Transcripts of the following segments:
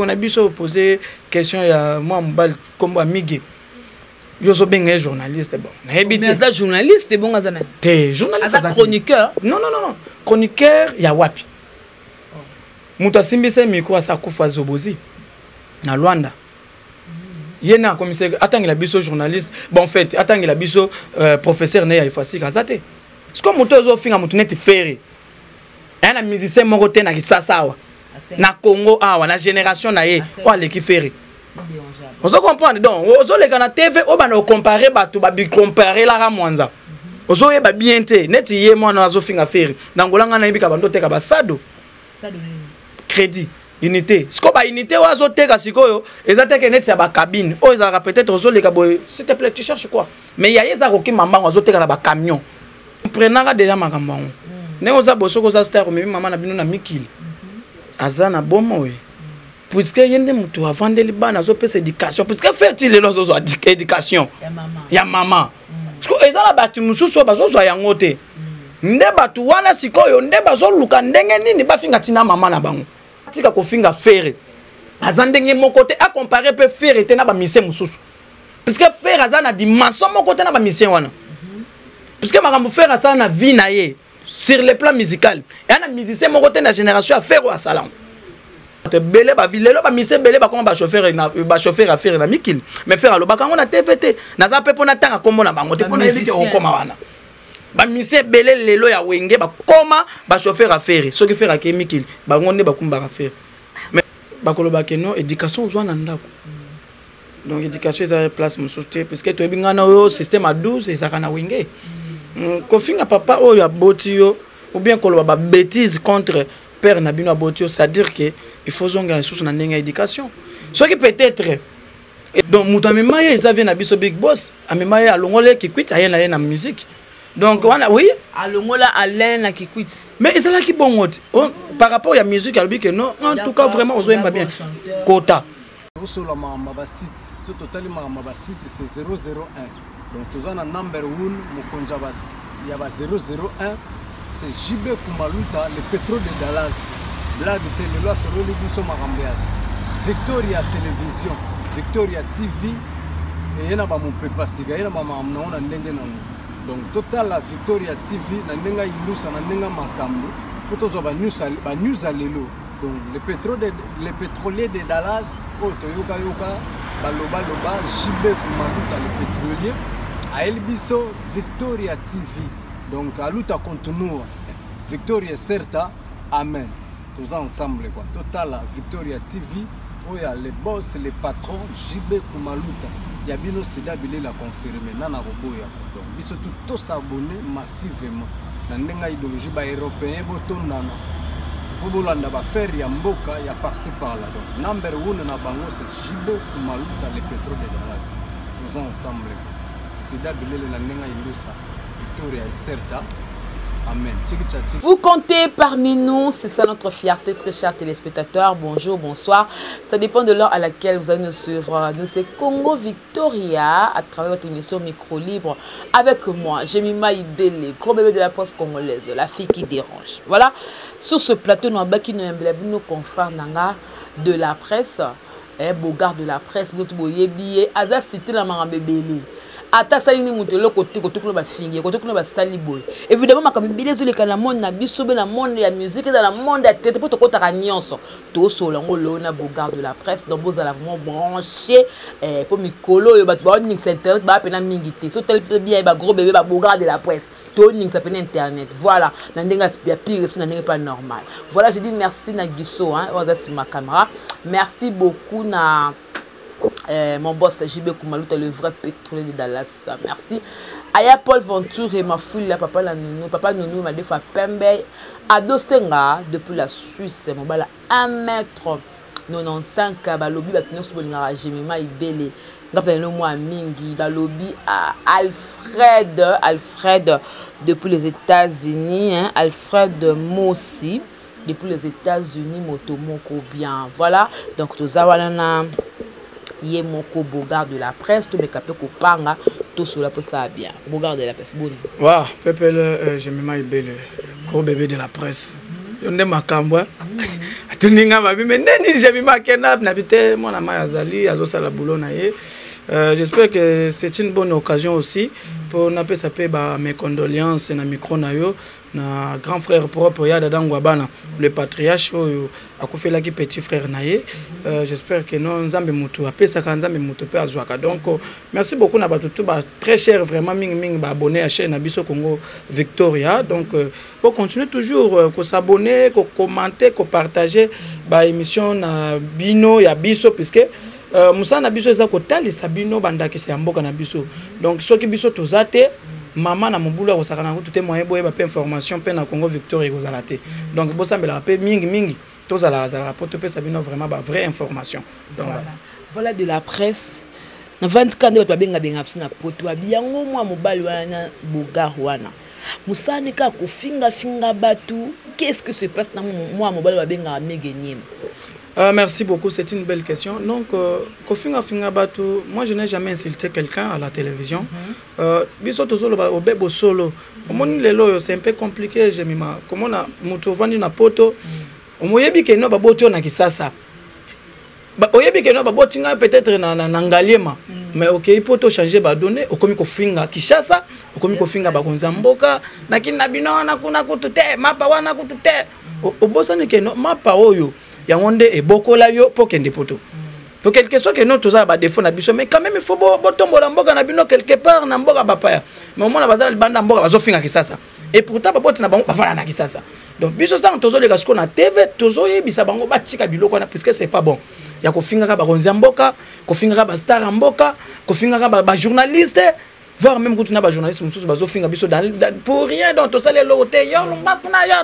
On a bien posé question à moi comme Miguel. Je suis bien journaliste bon. Mais ça journaliste bon azana. T'es journaliste. Chroniqueur. Non. Chroniqueur ya wapi. Muta simbise miko sa kufa zobozi na Luanda. Yena commissaire attends la biso journaliste. Bon en fait, attends la biso professeur ne ya ifasi kazate. C'est comme muto zo finga mutu net ferry. Un musicien moko te na kisasawa. Na Congo awa na génération na ye o aleki ferry. On se comprend donc ozo le kana TV o bana comparer bato ba bi comparer la ramwanza. Ozo ye ba bien te neti ye mwana azo finga ferry. Nangolanga na yibika bando teka ba sado. Sado nini? Crédit, unité. Ce qu'on ba unité o azo teka sikoyo, ezate ke neti ya ba cabine. O ezaka peut-être ozo le kabo s'il te plaît tu cherches quoi? Mais ya yeza ko ki mamba ozo teka na ba camion. Prenanga déjà makambo. Ne oza bosoko za star mimi mama na bino na mikili. Azana bomo puisque yende mutu avandeli bana zo pesa éducation puisque fait-il les lozo éducation ya maman parce que ezala batu mususu bazo zo yango te nde batu wana sikoyo nde bazo luka ndenge nini bafinga tina mama na bango tika ko finga fere azandenge mon côté a comparer peut faire te na ba mission mususu puisque faire azana dimension mon côté na ba mission wana puisque makambo faire azana na vie na ye sur le plan musical et un musicien mon côté de la génération à faire au salon belé ba vilelo ba mise belé ba comment ba chauffeur à faire na mikil mais faire alo ba kango na TVT na za pepo na tanga kombo na bango te pona yebite okoma wana ba mise belé lelo ya wenge ba koma ba chauffeur à faire ce qui faire à mikil ba ngonde ba kumba à faire mais ba koloba ke non éducation ozwa na ndako donc éducation ça place mon société parce que to binga na yo système à 12 et ça kana wenge kofinga papa oyo abotio ou bien koloba ba bêtise contre père nabino abotio c'est-à-dire que il faut zonga sous na ndenge éducation ce qui peut-être donc mutamemaye ça vient na biso big boss amemaye alongole qui quitte ayena na musique donc wana oui alongola Alain qui quitte mais c'est là qui bon par rapport à musique albi que non en tout cas vraiment on pas bien quota sur la mama site ce total mama site c'est 001. Donc, tous en number 1, il y a 001, c'est JB Kumbaluta, le pétrole de Dallas, Blague de Téléloa sur le Libiso Marambiad, Victoria Télévision, Victoria TV, et il y a mon papa Siga, il y a maman na ndenge nango. Donc, total la Victoria TV, na ndenga ilusa, na ndenga makambo, pour tous les news à l'élo. Donc, le pétrolier de Dallas, Toyoka Yoka, Baloba, JB Kumbaluta, le pétrolier. A Elbiso Victoria TV. Donc à l'outa continue Victoria Certa. Amen. Tous ensemble quoi. Total Victoria TV. Où il y a les boss, les patrons, JB Kumaluta. Il y a bien aussi d'habiller la confirmer. Nana Roboya. Donc biso tous s'abonner massivement. Dans une idéologie européenne, botondana. Pour bolanda ba faire ya mboka ya par-ci par-là. Donc number 1 na bango c'est JB Kumaluta le pétrole de Dallas. Tous ensemble. Vous comptez parmi nous, c'est ça notre fierté, très chers téléspectateurs. Bonjour, bonsoir. Ça dépend de l'heure à laquelle vous allez nous suivre. Nous, c'est Congo Victoria, à travers votre émission Micro Libre. Avec moi, Jemima Ibele, gros bébé de la presse congolaise, la fille qui dérange. Voilà, sur ce plateau, nous avons nos confrères de la presse, Bogard de la presse, notre boyebi, Aza cité la marambébélé. Ata salini mutelo côté ko ba fingi côté ko ba saliboy évidemment makambi bilezo le kana monde na biso be na monde ya musique dans la monde ya tête pour to ko ta nyonso to solo ngolo na Bogard de la presse donc vous allez vraiment brancher pour mikolo yo ba nix internet ba pena mingité so tel bien ba gros bébé ba Bogard de la presse to nix ça pena internet voilà na ndenga ya pire na ndenga pas normal voilà je dis merci na Gisso hein on ma caméra merci beaucoup na mon boss JB Kumaluta, le vrai pétrolier de Dallas. Merci. Aya Paul Venture et ma fille, la papa la nounou. Papa nounou m'a dit fa pembe. Ado Senga, depuis la Suisse, mon bala 1m95. Balobi, batino soubolinga Jemima Ibele. Rappelez-le moi Mingi. Balobi à Alfred, depuis les États-Unis. Hein, Alfred Mossi, depuis les États-Unis. Motomoko bien. Voilà. Donc, tout ça, voilà. Yé moko Bogard de la presse, tout me capé ko panga, tout cela pour ça bien. Bogard de la presse, bon. Waouh, Pepe, Jemima Ibele, gros bébé de la presse. On est ma cambre. tuninga mabi mais neni j'ai mis ma kenap n'habité mon ama azali azo sala boulot na ye. J'espère que c'est une bonne occasion aussi pour napé ça peut ba mes condoléances na micro na yo na grand frère propre ya dadango bana le patriarche a fait là qui petit frère na ye. J'espère que non nzambe mutu apé ça kan nzambe mutu pe azwaka. Donc merci beaucoup na batutu ba très cher vraiment ming ba abonné à chaîne Biso Congo Victoria. Donc pour continuer toujours ko s'abonner, ko commenter, ko partager ba émission na bino ya biso puisque Moussa na biso eza ko talisa bino bandaki se mboka na biso. Donc soki biso tozate maman na mobula ko sakana ko tout moyen boye ba pe information pe na Congo Victoria ko zalate. Donc bo sambela pe mingi tozala za rapport pe sabino vraiment ba vraie information. Donc voilà de la presse. Na 24 ba benga na poto biango mwa mobali wana bogar wana. Moussa ne ka ko finga batu. Qu'est-ce que se passe na mwa mobali ba benga megenyem? Merci beaucoup, c'est une belle question. Donc, Kofinga Batu, moi je n'ai jamais insulté quelqu'un à la télévision. Bisoto solo ba obebo solo. Omoni lelo c'est un peu compliqué, j'ai mis ma comment na muto vandi na poto. Omoyebi ke no baboto na kisasa. Ba oyebi ke no babotinga peut-être na ngaliema. Mais OK, poto changer ba donner, okomi Kofinga Kishasa, okomi Kofinga ba konza mboka, na kina bino na kuna kutute, mapa wana kutute. Obosane ke no mapa oyo. Yangonde et beaucoup là yo pour kende poto. Pour quelque chose que nous tous a ba défaut na biso mais quand même il faut botombo la mboka na bino quelque part na mboka bapaya. Mais au moins la bazala banda mboka bazo finga kisasa. Et pourtant ba boti na bango ba fala na kisasa. Donc biso sta tozo le gasko na TV tozo yebisa bango batika biloko na puisque c'est pas bon. Ya ko finga ba konzi mboka, ko finga ba star mboka, ko finga ba journaliste. Voir même quand on a des journalistes pour rien dans tout ça les lotés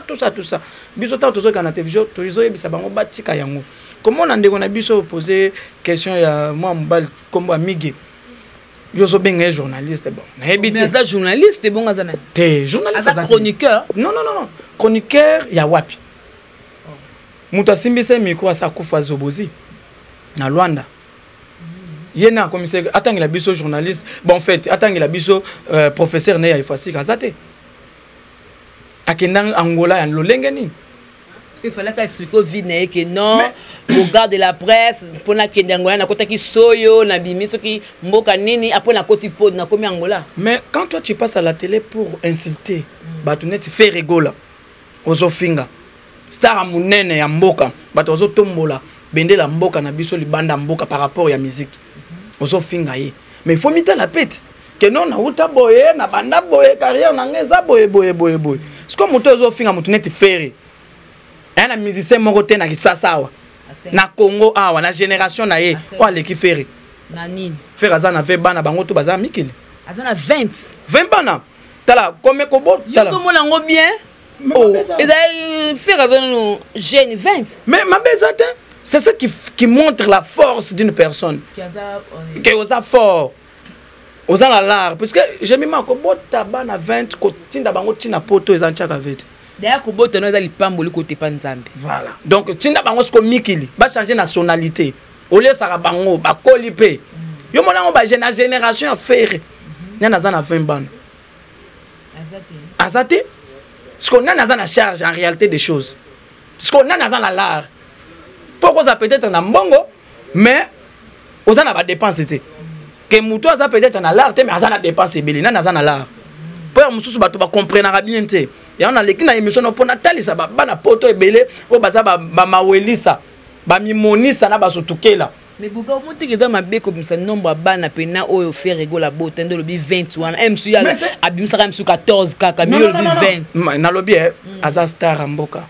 tout ça biso ta tout ça quand la télévision tout ça bisa bango batika yango comment on a ndeko na biso poser question ya moi mbal kombo amige yo zo benga journaliste bon na ebité mais ça journaliste bon azana te journaliste ça chroniqueur non chroniqueur ya wapi muta simbise micro asa kufa zobozi na Luanda. Yena commissaire attends la biso journaliste bon en fait attends la biso professeur ne ya ifasi kazate akenda Angola ya lolengeni parce qu'il fallait qu'expliquer vine que non au garde de la presse pour na kenda Angola na kota ki soyo na bimiso ki mboka nini après na koti pod na komi Angola. Mais quand toi tu passes à la télé pour insulter batunet fait rigola ozo finga star munene ya mboka bato ozo tombola bende la mboka na biso libanda mboka par rapport ya musique ozo finga ye mais il faut mita la pète que non na uta boye na banda boye carrière na ngeza boye c'est comme moto ozo finga moto net ferré un musicien moko te na kisasa awa na Congo awa na génération na ye o aleki ferré na nini ferré azana ve bana bango to baza mikili azana 20 bana tala comme ko bo tala yo ko mona ngo bien oh et ferré azana jeune 20 mais ma bezate. C'est ça qui montre la force d'une personne. Qui osa fort. Osa la lar. Parce que j'ai mis ma kobota bana 20 kotinda bango tina poto ezanchaka vete. D'ailleurs kobota no za lipambo li kote panzambe. Voilà. Donc tinda bango sko mikili, ba changer nationalité. Ole sara bango ba kolipe. Yo mona ngo ba génération a faire. Nyana za na 20 bana. Azate. Parce qu'on a na charge en réalité des choses. Parce qu'on a na la lar. Pourquoi ça peut-être en mbongo mais aux en a pas dépense que muto ça peut-être en l'art mais ça na dépense belina na na l'art pour mususu bato ba comprendre bien te ya on a l'équipe na émission no pona talisa ba na poto ebele o baza ba mawelisa ba mimonisa na basotukela mais buka monte que dans ma be comme ça nombre bana pena o faire rigola botendo lobi 21 MC ya abimsa ka MC 14 kaka mais lobi 20 na lobi aza star mboka.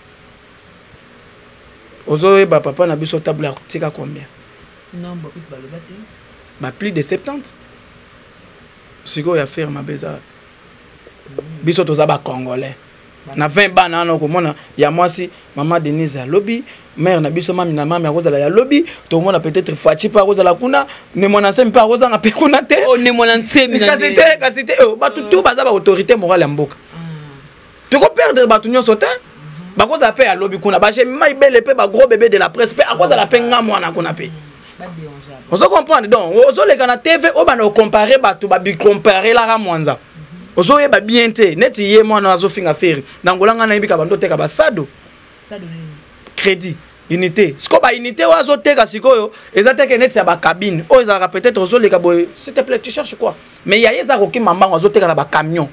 Ozoé ba papa na biso table ya tika combien? Non, bah plus de 70. Siko ya faire ma beza. Biso toza ba congolais. Na 20 bana na ko mona ya mwasi maman Denise ya lobby, mère na biso mami na mami ya kozala ya lobby, to mona peut-être Fachi pa kozala kuna, ne mona sem pa kozanga pe kuna te. Oh ne mona nsemi na. Kasite ba tout baza ba autorité morale ya mboka. Tu ko perdre ba tunyo sote? Ba koza pe ya lobby kuna ba j'ai mai belle pe ba gros bébé de la presse pe a koza la pe ngamo na kuna pe. On se comprend donc ozo le kana TV o ba no comparer ba to ba bi comparer la ramwanza. Ozo ye ba bien te neti ye mwana azo finga faire. Nangolanga na ibika bando teka ba sado. Sado nini? Crédit. unité siko ba unité ozo teka sikoyo ezate ke net ya ba cabine o ezaka peut-être ozo leka boy s'il te plaît tu cherches quoi mais ya yeza ko ki mamba ozo teka na ba camion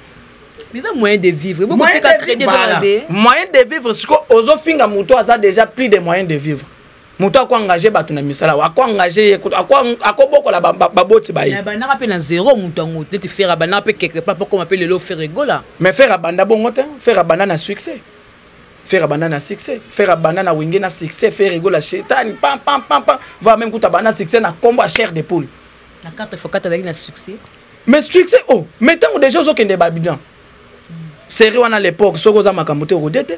mais ça moyen de vivre beaucoup teka trader ça moyen de vivre siko ozo finga muto aza déjà plus de moyens de vivre muto ko engager batu na misala ko engager akoboko la baboti ba na bana pe na zéro muto ngote te faire bana pe quelque part pour comme appeler le faire rigola mais faire banda bongo te faire banda na succès faire banana succès faire banana wingi na succès faire rigola chétani pam pam pam pam va même kuta banana succès na combat chair de poule na carte faut kata na succès mais succès oh mettons déjà aux okende babidan série wana l'époque soko za makambote rodete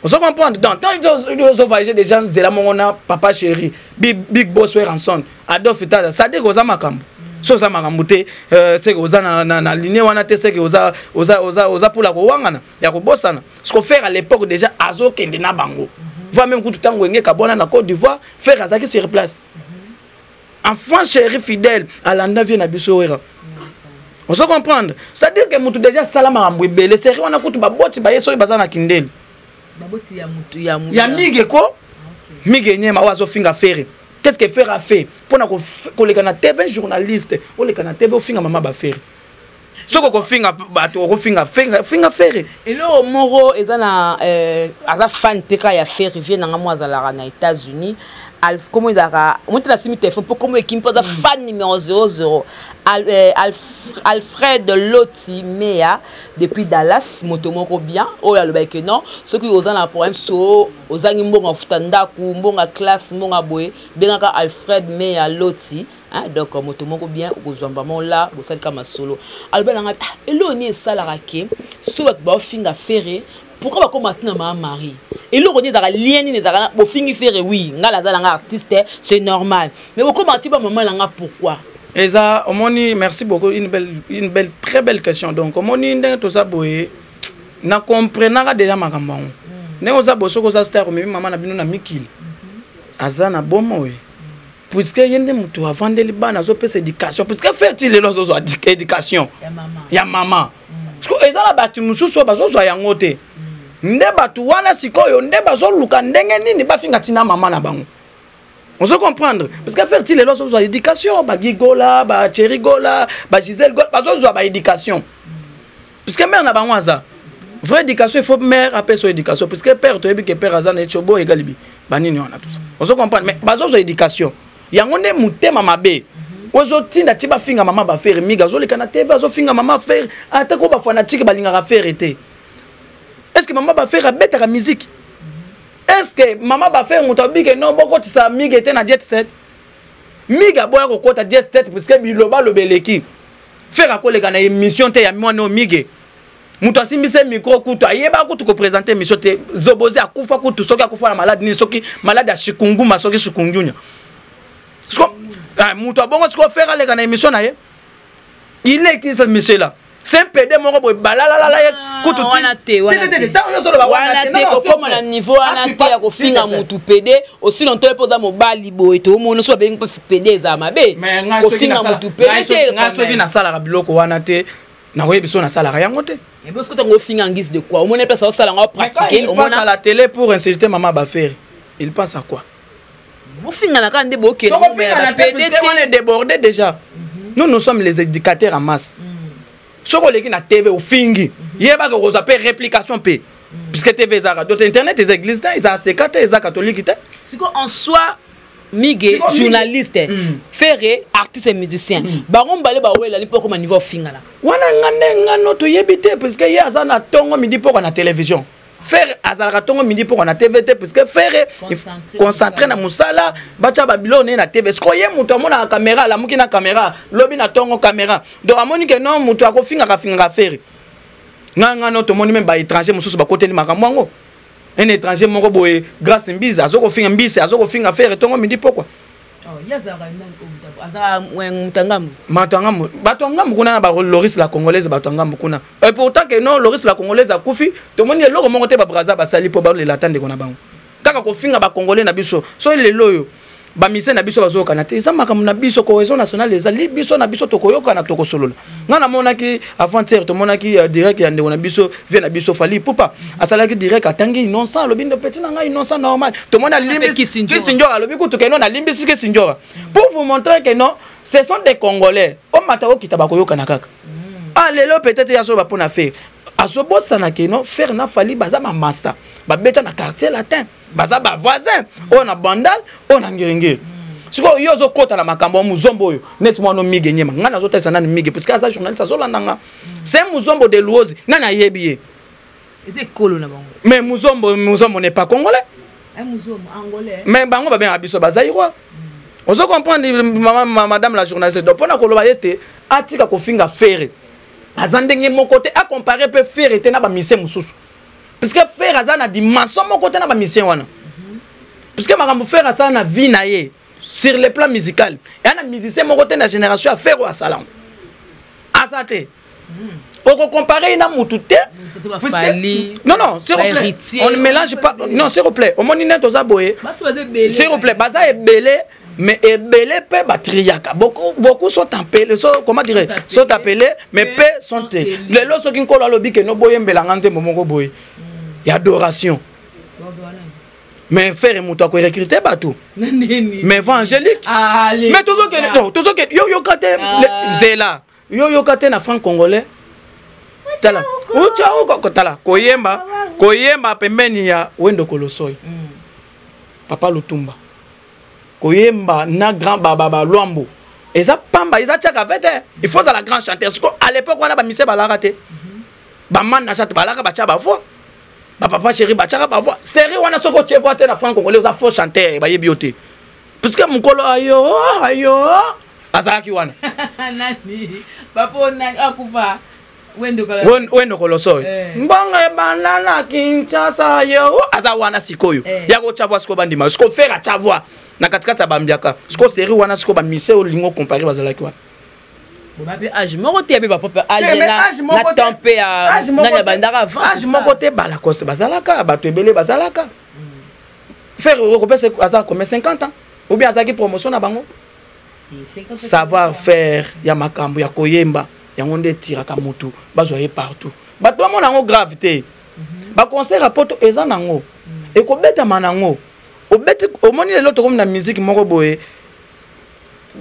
on se comprend dans tant ils ont voyagé des gens zela mona papa chéri big boss we ranson Adolphe Tata ça dit goza makambo so za makambote c'est goza na ligne wana te c'est que oza pour la ko wangana ya ko bosana ce qu'on faire à l'époque déjà azo kende na bango va même coup tout temps ngenge kabona na Côte d'Ivoire faire azaki sur place enfant chéri fidèle alanda vient na biso wera on se comprendre c'est à dire que mutu déjà salama ambwe les séries wana kutu baboti ba yeso bazana kindeli baboti ya mutu ya mige ko mige nyema wazo finga faire qu'est-ce que faire a fait pour na ko leka na TV journaliste o leka na TV o finga mama ba faire soko ko finga bato ko finga faire et le moro ezana aza fan peka ya faire vient na mo azala na États-Unis comment il a monté la sim téléphone pour comment équipe pas fan numéro 00 Alfred Loti Mea depuis Dallas motomoko bien oh ya le baike non ceux qui osent na problème so ozangi mbonga futanda ku mbonga classe mbonga boye benga Alfred Mea Loti hein donc motomoko bien okozamba mon là bo sali kama solo albana eloni sala rake so ba finga ferré pourquoi pas comme maintenant ma mari et le rôle dans lien ni dans bo fingi faire oui ngala za nga artiste c'est normal mais comment tu pas maman là pourquoi Eza omoni merci beaucoup une belle très belle question donc omoni ndenge to ça boye na comprendre déjà makambo ne oza boso ko za star mais maman na bino na mikili azana bomo we puisque yende mutu avant de libana zo pesa éducation puisque faire-t-il les zo éducation ya maman parce que eza la batu mususu bazo zo yango te nde batu wana sikoyo nde bazo luka ndenge nini bafinga tina maman na bango. On se comprendre parce que faire-t-il les lois sur éducation ba gigola ba cherigola ba Gisèle gola ba zo ba éducation parce que mère na ba waza vraie éducation il faut mère après son éducation parce que père to ebi que père azana chobo egalibi ba nini wana tout ça on se comprendre mais ba zo éducation yango ne mutema mabe ozo tinda tiba finga maman ba faire miga zo le kana TV zo finga maman faire ata ko ba fanatique ba linga faire été est-ce que maman ba faire bête la musique. Est-ce que maman va faire un topic que non beaucoup ça miga était na jet set miga boya ko kota jet set parce que biloba lo beleki faire ko le kana émission te ya mwana miga muto asimbise micro kutu ayeba kutu ko présenter émission te zobozi akufa kutu soki akufa na malade ni soki malade ya chikungunya soki chikungunya sko muto bongo sko faire le kana émission na ye il est qui ce monsieur là c'est un PD mon robot balalala kutu wana te wana te comme na niveau wana te ya ko finga mutu PD aussi longtemps pour dans mobali boy to mono so bengi PD za mabe ko finga mutu PD te ngaso bi na sala ka biloko wana te na webi so na sala yango te et parce que to finga en guise de quoi au moins place au sala nga pratiquer au moins à la télé pour insulter maman ba faire il pense à quoi au finga na kande bo ke PD on est débordé déjà nous sommes les éducateurs en masse. Soko leki na TV au fingi yeba ko roza pe réplication pe puisque TV za d'autres internet les églises ils a C4 les catholiques té c'est en soi mige journaliste ferré artiste et musicien baron balé ba wela lipo comme niveau finga la wana ngane ngano to yebité parce que ya za na tongo midi pour na télévision faire azalaka tongo midi pour na TVT parce que faire concentrer na musala bacha babilone na TV ce koye muto mona caméra la muki na caméra lobi na tongo caméra donc amoni que non muto akofinga ka finga faire nganga no to moni même ba étranger mususu ba côté ni makamwango un étranger moko boye grâce mbiza azoko finga mbisi azoko finga faire tongo midi pourquoi Matangamu batongamu kuna na ba Loris la congolaise batongamu kuna et pourtant que non Loris la congolaise a kufi to moni loko mongo te ba braza ba sali po ba le latande kona bango kaka ko finga ba congolais na biso so le loyo ba mise na biso bazo kana te eza makambo na biso cohésion nationale eza li biso na biso tokoyoka na tokosolola ngana monaki avant-hier to monaki direct ya ndeko na biso vient na biso fali pupa asalaki direct atangi innocent lobindo petit na nga innocent normal to mona limbi Kisinjora lobi kutu ke non na limbi Kisinjora pour vous montrer que non ce sont des Congolais o matao kitaba koyoka na kaka ah lelo peut-être ya so ba pona faire azobosana ke non faire na fali baza ma master ba beta na quartier latin baza ba voisin on a bandal on a ngenge siko yozo kota na makambo muzombo oyo neti mwana mige nyema ngana zota sana mige parce que ça journaliste azolanda c'est muzombo de Luozi nana yebiye c'est kolo na bango mais muzombo n'est pas congolais muzombo angolais mais bango ba bien abiso bazairwa on se comprendre madame la journaliste donc pona koloba yete atika kofinga fere azandenge mon côté à comparer peut faire était na ba mission mususu parce que faire azana dimension mon côté na ba mission wana parce que makambo faire ça na vie na ye sur le plan musical et na musicien mon côté na génération à faire au salon azate on comparer na mutute non non s'il vous plaît on ne mélange pas non s'il vous plaît au monine to za boye s'il vous plaît baza ebele mais ebele pe batriaka beaucoup sont appelés comment dire sont appelés mais pe sont les lots qui nkolo alobi que no boye mbelanga nzembo moko boye y adoration mais faire muto ko recruter bateau mais évangélique mais toujours que yo kate zela yo kate na franc congolais tala ucha tala koyemba pembeni ya Wendo Kolosoi Papa Lutumba koyemba na grand baba Luambo eza pamba eza tchaka fete il faut ça la grande chanteuse à l'époque on a ba mise balaka te ba man na chante balaka ba tchaba voix ba papa chéri ba tchaka ba voix série wana soko tchevo te na franc congolais oza faux chanteur ba yebiote parce que mukolo ayo azaki wana nani papa nani akufa Wendo Kolosoi mbonga banana Kinshasa yo aza wana sikoyo yako tchavo siko bandima siko faire tchavo na katikati bambiaka siko série wana siko ba mise o lingo comparer bazalaki wana bobabe âge moko te ba papa âge na tempé à na bandara avant âge moko te bala coste bazalaka bato ebele bazalaka faire repese aza comme 50 ans ou bien azaki promotion na bango savoir faire ya makambo ya koyemba yango nde tiraka mutu bazwa ye partout bato mona ngo gravité ba concert rapporto eza nango e ko beta manango obeti omoni lelo to comme na musique moko boye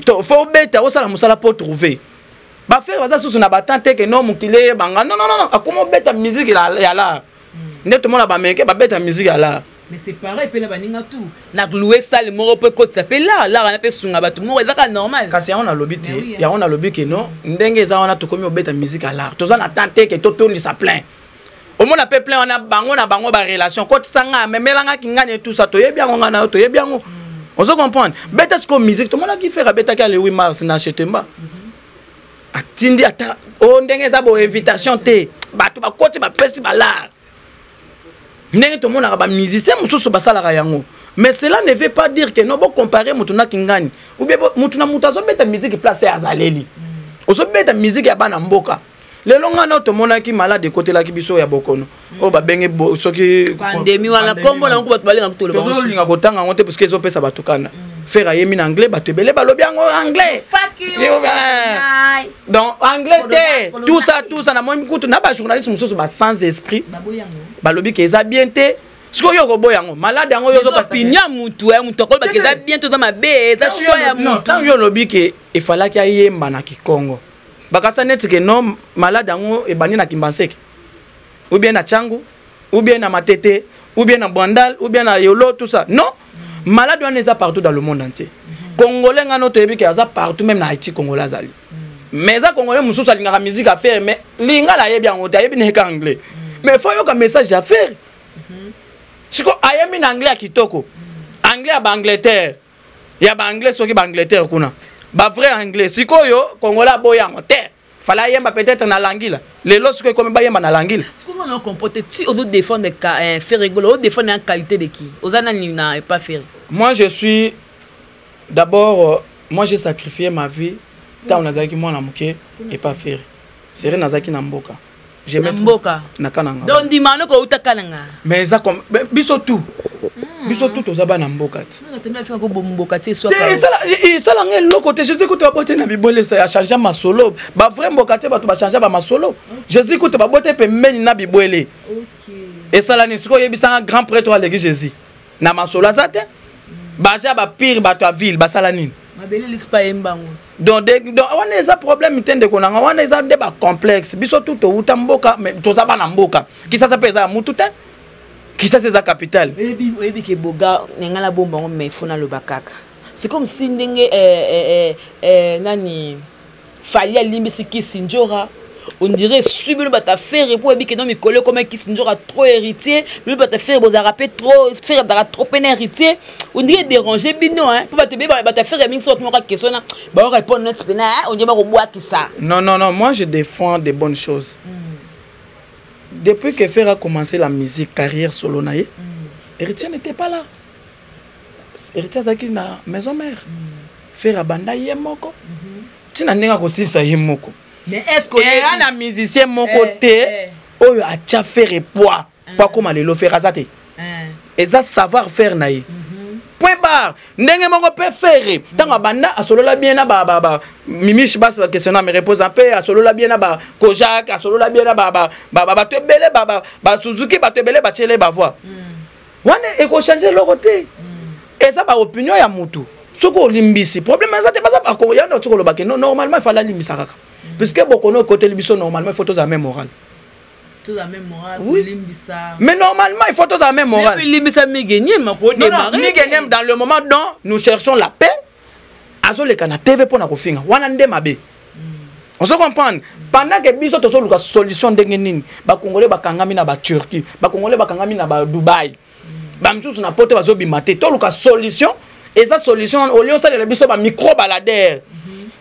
to faut beta o sala musala pour trouver ba faire baza susu na batante que non mukile banga non akomo beta musique ya la nde to mona ba meke ba beta musique ya la mais c'est pareil pe la baninga tout na louer salle moko pe ko s'appelle là na pe sunga bato moko ezaka normal kasi on a lobité ya on a lobby que non ndenge za on a to komi obeta musique à l'art to za na tante que to toni sa plein au monde appelle plein on a bango ba relation ko tsanga memelanga kingane tout ça to yebi yango ngana to yebi yango on se comprendre beta ce ko musique to mona ki faire beta ka le 8 mars na chetemba atindi ata o ndenge za bo invitation te bato ba koti ba pesi ba l'art ndenge to mona ba musicien mususu basala ka yango mais cela ne veut pas dire que non bon comparer mutuna kingani ou bien mutuna mutazo beta musique place ya zaleli oso beta musique ya bana mboka lelo ngana to mona ki malade côté la ki biso ya bokono o ba benge soki pandémie wala kombo la ko balinga kutolo ba so linga kotanga ngote parce que zo pesa batukana faire yemi na anglais bato belé balobi yango anglais donc anglais tout ça na moni kutu na ba journaliste mususu ba sans esprit balobi ke eza bien te siko yo ko boyango malade yango yo zo pa pinya mutu ko ba ke eza bien to ma be eza choix ya mutu tant yo lobi ke il fallait qu'il y ait na Kikongo bakasa net que non malade yango e bani na Kimbanseke ou bien na Changu ou bien na Matete ou bien na Bandal ou bien na Yolo tout ça non malade on est partout dans le monde entier congolais ngano to ebiki aza partout même na Haïti congolais azali mais ça congolais mususu alinga musique à faire mais linga la yebi yango ta yebi ne ka anglais mais faut yo ka message à faire siko ayemi na anglais kitoko anglais ya Angleterre ya ba anglais soki ba Angleterre kuna ba vrai anglais sikoyo congolais boyango te fala yemba peut-être na langila lelo siko comme ba yemba na langila siko on comporter ti aux autres défendre faire rigolo défendre en qualité de qui ozana ni na pas faire moi je suis d'abord moi j'ai sacrifié ma vie tant nazaki moi na muke et pas faire c'est rien nazaki na mboka j'aime mboka na kananga donc dimano ko utakananga mais ça comme biso tout biso tout oza bana mboka ti esala nge eloko te jésus kuta babote na bibolesa ya change masolo bavrai mboka te bato bachange bamasolo jésus kuta babote pembeni na bibwele esala nini sikoyo oyebisanga grand prêtre aleki jésus na masolo aza te baja bapire bato ya ville basala nini donc wana eza problème te ndeko nanga wana eza nde bacomplexe biso tout outa mboka toza bana mboka kisasa mpe eza ya mutu te kisasa eza capitale oyebi ke boga nengala bombango mais fona loba kaka c'est comme si ndenge nani fali alimbisi Kisinjora on dirait subi le bata faire pour oyebi ke non mikolo comme Kisinjora trop héritier le bata faire boza rapper trop faire dara trop héritier on dirait déranger bino hein pour bata faire mingi sorte moka question na ba répondre net pena on dirait ba boa ki ça non moi je défends des bonnes choses. Depuis que Fer a commencé la musique, carrière solo naïe, Héritier n'était pas là. Héritier zaki na maison mère. Fer a banda yemoko. Tu n'as pas aussi ça yemoko. Mais est-ce que y a un musicien mon côté, oyo a déjà fait poids, pas comme le faire azate. Et ça savoir faire naïe. Point barre. Ndenge moko peut faire. Tant banda a solo la bien na ba Mimi Chibas la question me repose un peu a solo la bien na ba Kojak a solo la bien na ba te belé ba Suzuki ba te belé ba chele ba voix. Wane e ko changer le côté. Et ça ba opinion ya mutu. Soko limbisi. Problème ça te pas ça ko ya no tsoko ba que normalement il fallait limbisa kaka. Puisque beaucoup no côté libiso normalement photos à même morale. La même morale, oui. Mais normalement, il faut tous la même morale. Mais dans le moment dont nous cherchons la paix, azo le kana TV pour na kofinga. Wana nde mabe. On se comprend. Pendant que biso to soluka solution ndenge nini, ba Congolais ba kangami na ba Turquie, ba Congolais ba kangami na ba Dubaï. Ba msusu na pote bazo bimate. To luka solution et ça solution au lieu ça le biso ba micro baladeur.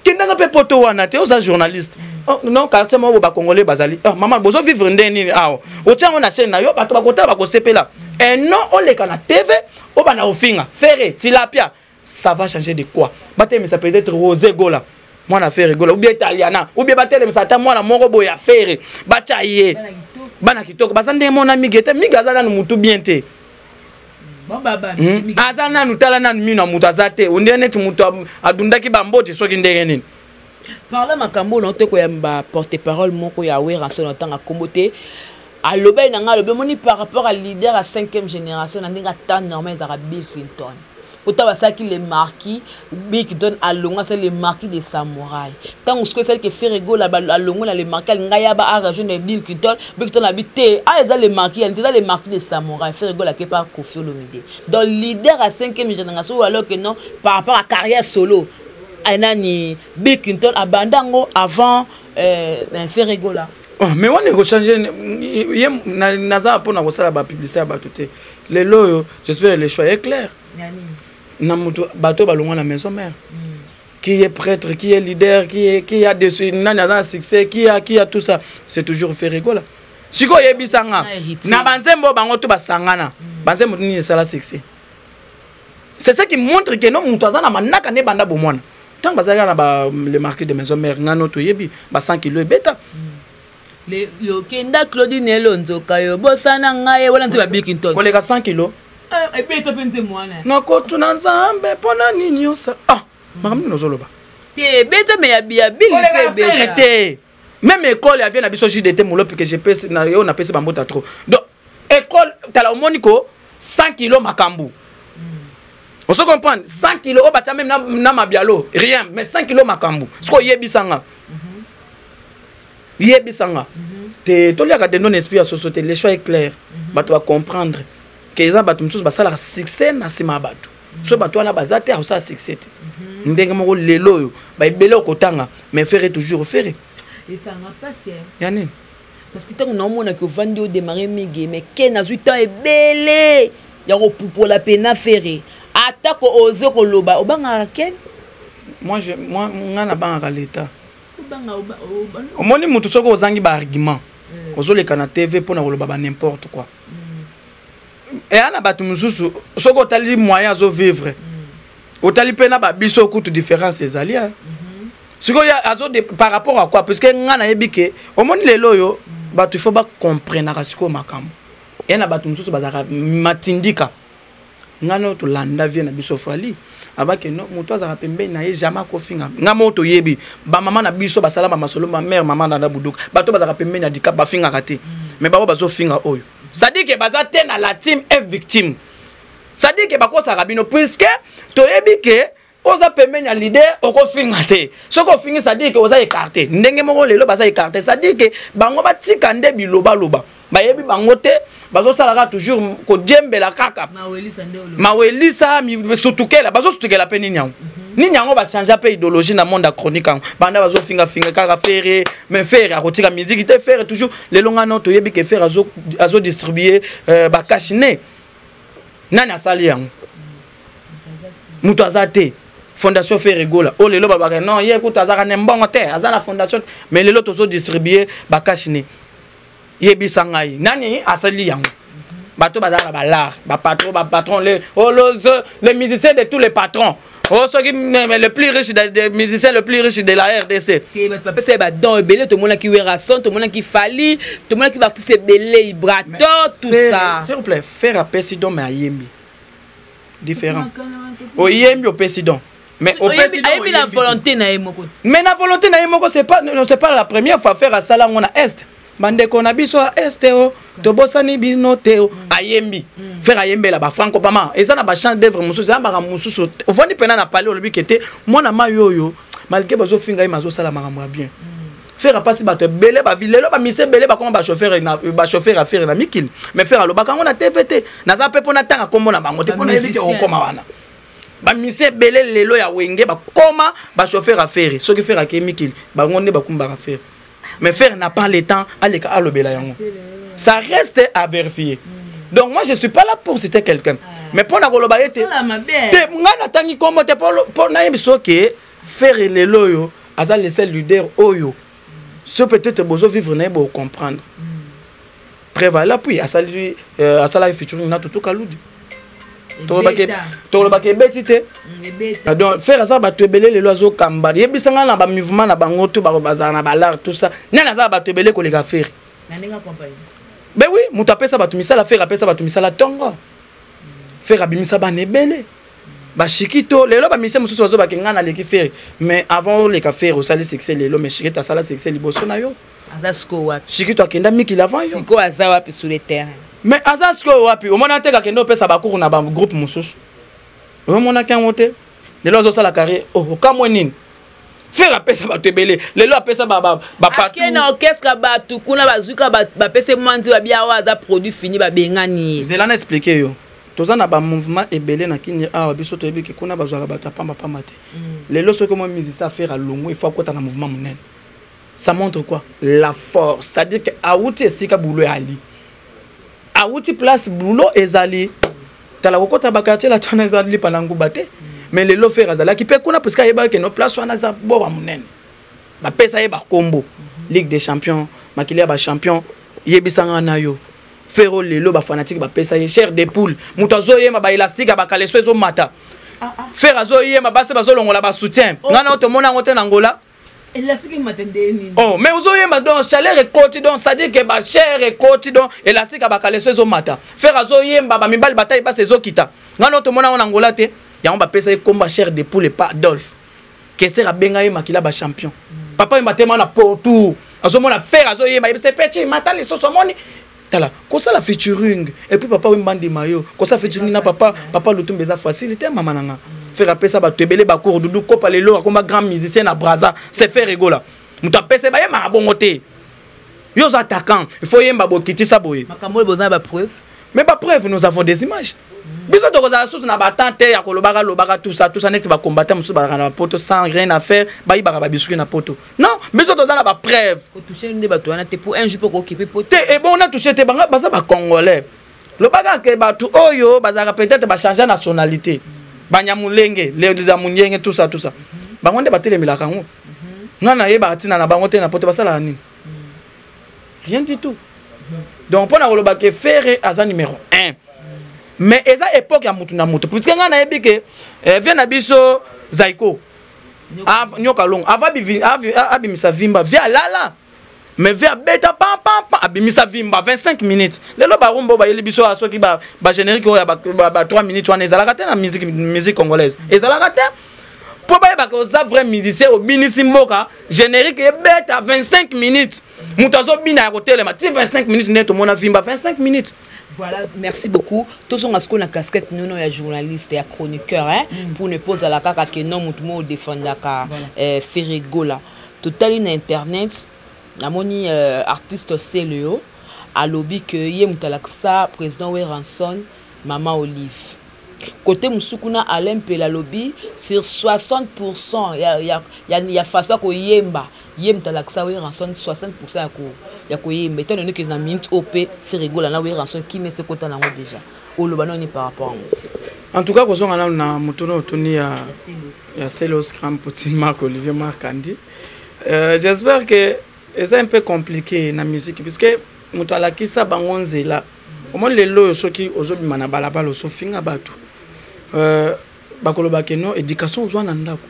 Kindanga pe poto wana te oza journaliste. Non quartier mo ba Congolais bazali. Maman bozo vivre ndeni awo. Otiango na chaîne na yo bato bakota ba ko sepela. Et non on le kana TV o bana ofinga. Ferré, tilapia. Ça va changer de quoi? Baté mais ça peut être Rosé Gola. Moi na faire Gola ou bien Italiana ou bien baté mais ça ta moi na moko boya faire. Bacha yé. Bana kitoko basande mon ami gete migazana no mutu bien te. Azana nutala na mino mutu azate. Onde net mutu adundaki bambote soki ndenge nini. Parle makambo na teko ya porte-parole moko ya wera so na tanga kombote aloba na nga aloba moni par rapport à leader à 5e génération na ndinga tan normal za Bill Clinton autant ça qui les marquis Bill Clinton alonga c'est les marquis des samouraïs tant ce que celle qui fait rigolo alonga na les marquis ngaya ba arranger de Bill Clinton habité ah ils les marquis les marquis des samouraïs fait rigolo qui par Koffi Olomide donc leader à 5e génération alors que non par rapport à carrière solo Anani Bill Clinton abandango avant faire rigola. Mais on est changer naza pour na kosala ba publicité ba tout les loyo j'espère le choix est clair. Na mutu bato balonga na maison mère. Qui est prêtre, qui est leader, qui a des nana succès, qui a tout ça, c'est toujours faire rigola. Siko yebisanga na banzembo bango to basangana. Banzembo ni sala succès. C'est ça qui montre que non mutu azana manaka ne banda bomwana. Tant que les marqués de maison mère, nano to yebi, 100 kilos bêta. Le Kenda Claudine Elonzo kayo bosana ngaye wala nzi ba Bill Clinton. Ko leka 100 kilos. Et puis to penze mwana. Nako tuna nzambe pona nini yosa. Makamni nozoloba. Te bêta me ya Bill bêta. Même école ya vient na biso JDT molo que je pèse na yo na pèse bambota trop. Donc école tala moniko 100 kilos makambu. On se comprend 100 kilos au bâtiment même na mabialo rien mais 100 kilos makambu ce ko yebisanga te to liaka de non esprit à société les choix est clair bato va comprendre que les bato msusu basala succès na sima bato so bato na bazate a ça succès ndenge moko lelo yo ba ibele okotanga mais faire toujours faire et ça n'a pas c'est yani parce que tant on mona que vandi au démarrer migi mais ken a 8 ans et belé ya ko pour la peine faire attaque aux okoloba obanga ken moi ngana banga l'état omoni mutu soko ozangi ba argument ozoleka na TV pona koloba ba n'importe quoi et ana batu mususu soko tali moyen zo vivre otali pena ba biso kutu différence ezali siko ya azo par rapport à quoi parce que ngana yebike omoni lelo yo batu faut ba comprendre siko makambo et na batu mususu bazaka matindika ngano to landa vie na biso fali abake no moto azaka pembeni na ye jamais kofinga nga moto yebi ba mama na biso ba salama masolo ma mère maman na buduka bato bazaka pembeni na dikap ba finga kate mais babo bazo finga oyo ça dit que baza te na la team est victime ça dit que bakosa rabino puisque to yebi que oza pembeni ya leader okofinga te soko fingi ça dit que oza écarté ndenge moko lelo baza écarté ça dit que bango batika nde biloba loba bayebi bango te bazo salaka toujours ko djembela kaka mawelisa mi sutukela bazo sutukela pe ninyango ninyango ba changer pe idéologie na monde chronique banda bazo finga kaka faire mais faire akotika musique te faire toujours les longa noto yebi ke faire azo distribuer ba cachine nani asali yango muto azate fondation fait rigola oh lelo baba non hier ko tazaka nembongo te azana fondation mais lelo tozo distribuer ba cachine yebi sangai nani asali yango bato bazala balar ba patron les musiciens de tous les patrons oh ceux qui le plus riche des musiciens le plus riche de la RDC qui va passer ba don belé tout le monde qui wera son tout le monde qui fali tout le monde qui va tous ces belé brato tout ça s'il vous plaît faire président mais ayembi différent au yembi au président mais au président ayembi la volonté na yemoko mais la volonté na yemoko c'est pas la première fois faire à sala ngona est bande ko na biso esteo to bosani bino teo ayembi faire ayembe la ba franco pama eza na ba chant d'œuvre mususu za ba mususu ovandi pena na parler olobi kete mona mayoyo malgré bazo finga yi mazo sala makamwa bien faire passer ba te belé ba vilelo ba mise belé ba comme ba chauffeur à faire na mikil mais faire aloba kango na TVT na za pepo na tanga kombo na bango te pona yebite okoma wana ba mise belé lelo ya wenge ba koma ba chauffeur à faire ce qui faire ke mikil ba ngonde ba kumba faire mais faire n'a pas le temps à l'obéla yango. Ça reste à vérifier. Donc moi je suis pas là pour citer quelqu'un. Mais pour na koloba ete te ngana tangi kombo te pour na yebiso ke faire le loyo aza laisser leader oyo. Ce peut-être bozo vivre na bo comprendre. Prévala puis asali featuring na tutu kaludi. Tolobake betite donc faire ça ba tebele les loiseaux kamba yebisanga na ba mouvement na bango to ba bazana na balar tout ça nana ça ba tebele ko les ga faire na ninga compagnie ben oui muta pesa ba tumisa la faire pesa ba tumisa la tongo faire abimisa ba nebele ba shikito lelo ba mise mususu bazo ba kenga na leki faire mais avant les ka faire au sali succès lelo mais shikita sala succès liboso na yo azasko wapi shikito akenda miki l'avant yo siko aza wapi sur le terrain mais azasko wapi o mona te ka kendo pesa ba cours na ba groupe mususu o mona kangote lelo zo sala carré o kamwenini faire pesa ba tebele lelo apesa ba patu na orchestre ba tukuna bazuka ba pesa mandi ba bia wa za produit fini ba bengani zelana expliquer yo tozana ba mouvement ebele na kini awa biso to yebi ke kuna bazwaka ba pamba pamate lelo soko mo musicien faire longo il faut kota na mouvement monene ça montre quoi la force c'est-à-dire que awuti esika bulo ali awuti place bulo ezali tala kokota ba quartier la tona ezali panangu bate mais lelo faire azala ki pe kuna parce que yeba ke no place wana za boba monene ba pesa yeba kombo Ligue des champions makilia ba champion yebisanga na yo Ferro lelo ba fanatique ba pesa ye cher des poules mutazo yema ba élastique ba kaleso ezo mata faire azo yema ba se bazo longola ba soutien ngana oto mona ngote na ngola élastique matende nini oh mais ozo yema donc chaleur et côté donc ça dit que ba cher et côté donc élastique ba kaleso ezo mata faire azo yema ba mibali bataille ba sezo kita ngana oto mona na ngola te yango ba pesa ye komba cher des poules et pas Adolphe que sera benga ye makila ba champion papa matema na portou azo mona faire azo yema c'est petit matali soso moni tala kosa la featuring et puis papa wimbandi mayo kosa featuring na papa lutumbe za facilité mama nanga faire apesa ba tebele ba cour dudu kopa lelo akoma grand musicien na Braza c'est faire rigola muta pesa ba yema bongote yo attaquant il faut yemba bokiti sa boye makambo besoin ba preuve mais ba preuve nous avons des images biso to koza sous na batante ya kolobaka lobaka tout ça net ba combattre musu ba na poto sans rien à faire ba ibaka ba bisuki na poto non biso to na ba preuve ko toucher ndé bato wana te pour un jour pour occuper poto et bon on a touché te banga baza ba congolais lobaka ke bato oyo bazaka peut-être ba changer nationalité banyamulenge les amunyenge tout ça bango nde batelemela kango ngana yeba atina na bango te na poto basala nini rien du tout donc pour na kolobaka faire aza numéro 1 mais eza époque ya mutu na mutu puisque nga na yebi ke vient na biso Zaiko nyoka long ava abimisa vimba via lala mais vers beta pam pam pam abimisa vimba 25 minutes lelo ba rumbo ba yeli biso aso ki ba générique oya ba 3 minutes wana ezala kate na musique congolaise ezala kate pour ba ko za vrai musicien au binisi mboka générique e beta 25 minutes mutazo bina ya côté le mati 25 minutes neto mona vimba 25 minutes. Voilà, merci beaucoup. Tous on a ce qu'on a casquette nous ya journaliste et chroniqueur hein pour ne poser la kaka que non mutumo défendre la Ferregola total in internet. Namoni artiste Célio à lobby que yé mutalaksa président Weranson Maman Olive côté musukuna Alain Pela lobby sur 60% ya façon ko yemba yé mutalaksa Weranson 60% ya ko yemba étant donné que na minute op Ferregola na Weranson qui met ce côté là déjà au lobano ni par rapport en tout cas ko zonga na mutono otoni ya Célos Grand Poutine Marc Olivier Marcandi j'espère que c'est un peu compliqué na musique puisque muto alakisa bangonze là au moins les lots soki ozobima na balabala so finga batu bakoloba keno éducation ozwa na ndako